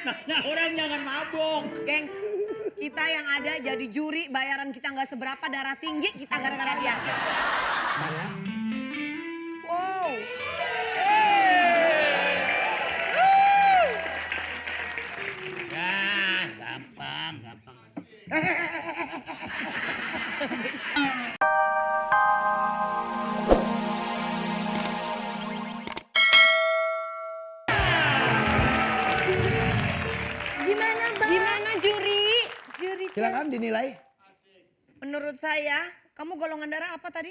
Nah, orang jangan mabuk. Gengs, kita yang ada jadi juri, bayaran kita nggak seberapa, darah tinggi kita gara-gara dia. Wow. Ya, gampang. Gimana, Bang? Gimana juri? Juri Silakan dinilai. Menurut saya, kamu golongan darah apa tadi?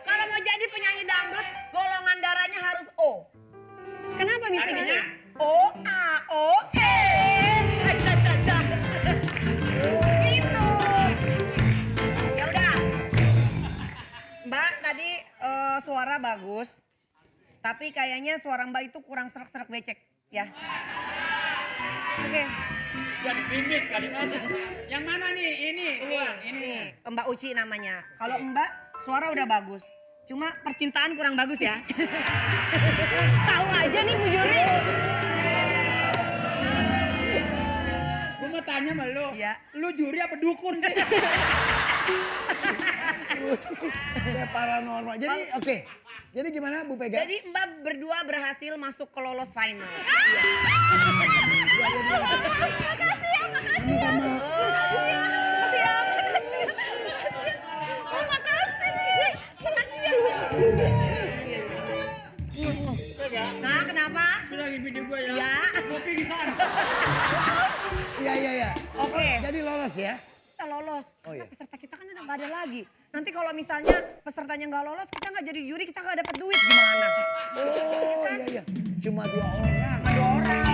Kalau mau jadi penyanyi dangdut, golongan darahnya harus O. Kenapa misalnya? O, A, O, E. Gitu. Ya udah. Mbak tadi suara bagus. Tapi kayaknya suara Mbak itu kurang serak-serak becek, ya. Oke. Jadi finish kali kan. Yang mana nih? Ini. Mbak Uci namanya. Kalau Mbak suara udah bagus. Cuma percintaan kurang bagus ya. Tahu aja nih Bu Juri. Gue mau tanya sama lu. Iya. Lu juri apa dukun sih? Saya paranormal. Jadi oke. Jadi gimana Bu Pega? Jadi Mbak berdua berhasil masuk ke lolos final. Makasih ya. Sama. Nah, kenapa? Bilangin video gue ya. Ya. Gue pingsan. Iya. Oke. Jadi lolos ya? Kita lolos. Oh, Karena iya. peserta kita kan udah gak ada lagi. Nanti kalau misalnya pesertanya gak lolos, kita gak jadi juri, kita gak dapat duit. Gimana? Oh iya. Cuma 2 orang. 2 orang.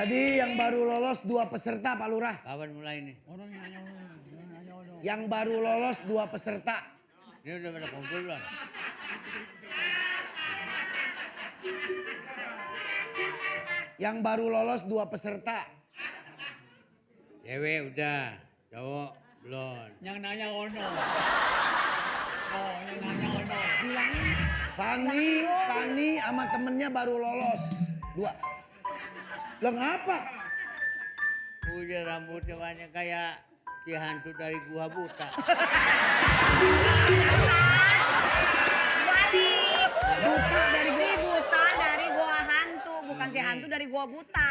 Jadi yang baru lolos 2 peserta Pak Lurah. Kapan mulai nih? Orang nanya. Yang baru lolos 2 peserta. Ini udah pada kumpul belum? Yang baru lolos 2 peserta. Cewek udah, cowok belum. Yang nanya ono. Oh, yang nanya ono. Fani sama temennya baru lolos 2. Lah ngapa? Punya rambutnya banyak kayak si hantu dari gua buta. Balik. Buta dari Si buta dari gua hantu, bukan si hantu dari gua buta.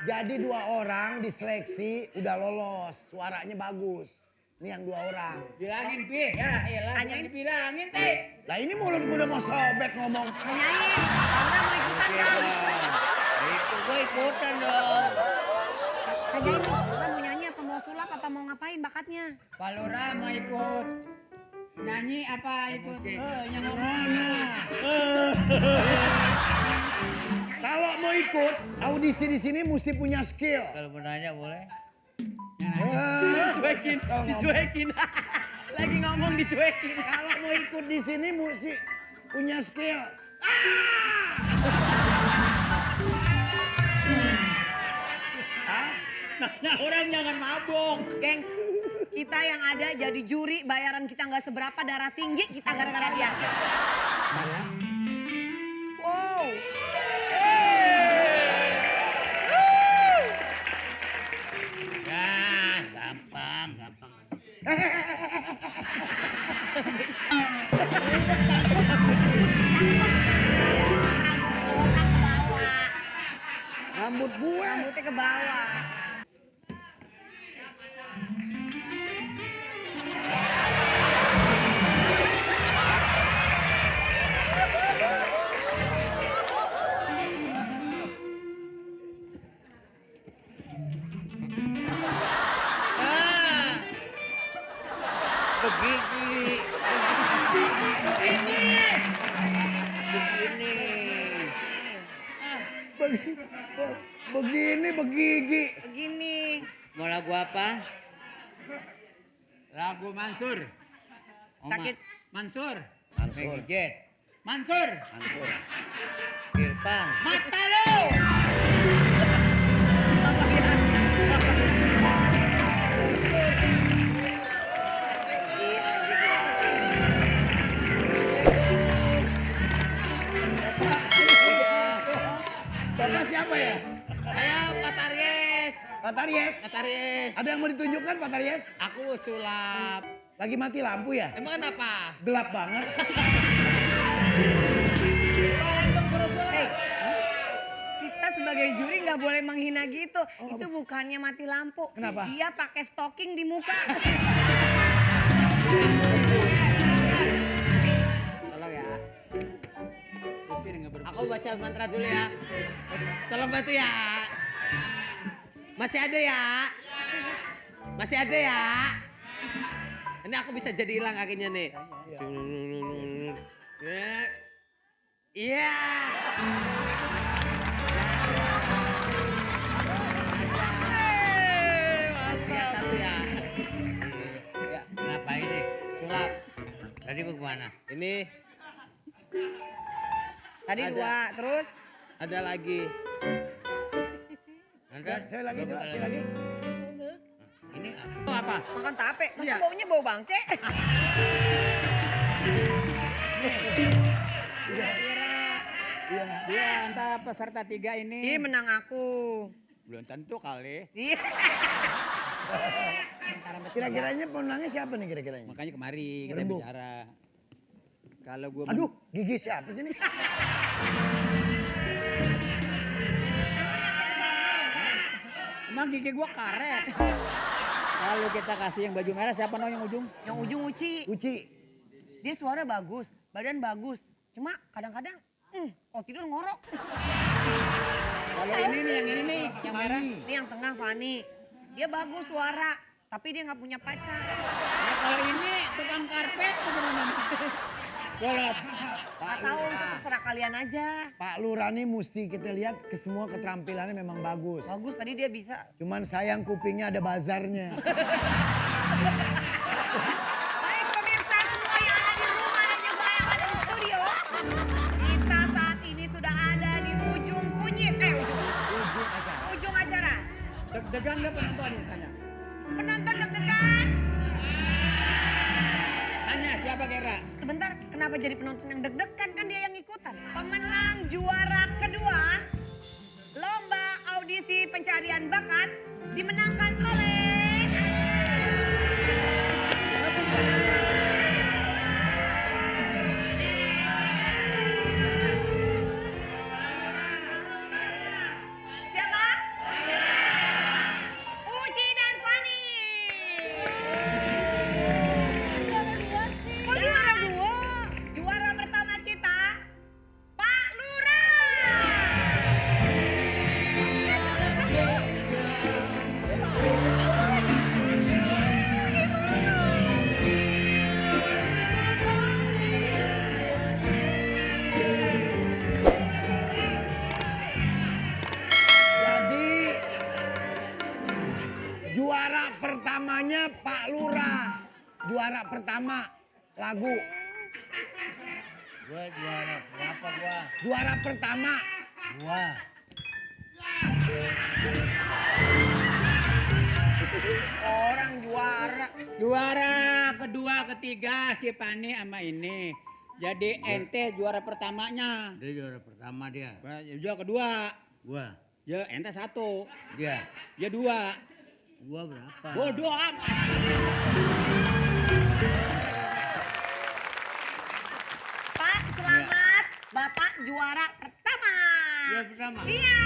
Jadi 2 orang diseleksi udah lolos, suaranya bagus. Ini yang 2 orang. Bilangin Pi. Ya elah. Hanya dibilangin sih. Lah ini mulut gue udah mau sobek ngomong. Mau nyanyi, Laura mau ikutan dong. Itu gua ikutan dong. Tanyain Laura mau nyanyi apa mau sulap apa mau ngapain bakatnya. Pak Lura mau ikut nyanyi apa ikut? Musik. Yang ono. Kalau mau ikut audisi di sini mesti punya skill. Kalau mau nanya boleh? Dicuekin. Lagi ngomong dicuekin. Kalau mau ikut di sini mesti punya skill. Nah, orang jangan mabuk. Gengs, kita yang ada jadi juri, bayaran kita nggak seberapa, darah tinggi kita gara-gara dia. Wow. Ya, gampang. Rambut gue. Rambutnya ke bawah. Begini. Begini begigi. Begini. Mau lagu apa? Lagu Mansur. Oma. Sakit. Mansur. Maggie Jet. Mansur. Mansur. Irfan. Mata lu. Bapak siapa ya? Saya Pak Taries. Pak Taries. Pak Taries. Ada yang mau ditunjukkan Pak Taries? Aku sulap. Lagi mati lampu ya? Emang kenapa? Gelap banget. Hei, kita sebagai juri nggak boleh menghina gitu. Itu bukannya mati lampu. Kenapa? Dia pakai stocking di muka. Tolong ya. Usir nggak berfungsi. Aku baca mantra dulu ya. Tolong bantu ya. Masih ada ya? Masih ada ya? Ini aku bisa jadi hilang kakinya nih. Ya. Iya. Mantap. Satu ya. Ya, ngapain nih? Sulap. Tadi mau kemana? Ini Tadi Ada. 2, terus ada lagi. Ada? Saya lagi Dua juga, kali saya lagi. Ini apa? makan tape. Masa Iya. baunya bau bangke? Iya. Dia antara peserta 3 ini. Ih, menang aku. Belum tentu kali. Iya. Kira-kiranya pemenangnya siapa nih kira-kiranya? Makanya kemari kita Rembuk. bicara. Kalau gue Aduh, gigi siapa sih nih? emang gigi gue karet. Kalau kita kasih yang baju merah siapa yang ujung? Yang ujung Uci. Uci. Dia suara bagus, badan bagus. Cuma kadang-kadang, kalau tidur ngorok. Kalau ini nih yang ini nih yang merah. Ini yang tengah Fani. Dia bagus suara, tapi dia nggak punya pacar. Nah, kalau ini tukang karpet bagaimana nih? Bolot. Nggak tahu, itu terserah kalian aja. Pak Lurah nih mesti kita lihat ke semua keterampilannya memang bagus. Bagus tadi dia bisa. Cuman sayang kupingnya ada bazarnya. Baik pemirsa semua yang ada di rumah dan juga yang ada di studio. Kita saat ini sudah ada di ujung kunyit. Ujung acara. Ujung acara. Deg-degan gak penonton tanya? Penonton deg-degan. Tanya siapa Gera? Sebentar, kenapa jadi penonton yang deg-degan? Kan dia yang ikutan. Pemenang juara kedua lomba audisi pencarian bakat dimenangkan oleh siapa? Uci dan Fani. Kok juara dua? Juara pertama kita, Pak Lurah. Jadi juara pertamanya Pak Lurah. Juara pertama lagu. Gua juara berapa gua? Juara pertama. Gua. Orang juara. Juara kedua, ketiga si Pani sama ini. Jadi ente juara pertamanya. Dia juara pertama dia. Juara kedua. Gua. Ya ente 1. Dia. Ya 2. Gua berapa? Bodoh amat. Pak, selamat. Bapak juara pertama. Juara pertama. Iya.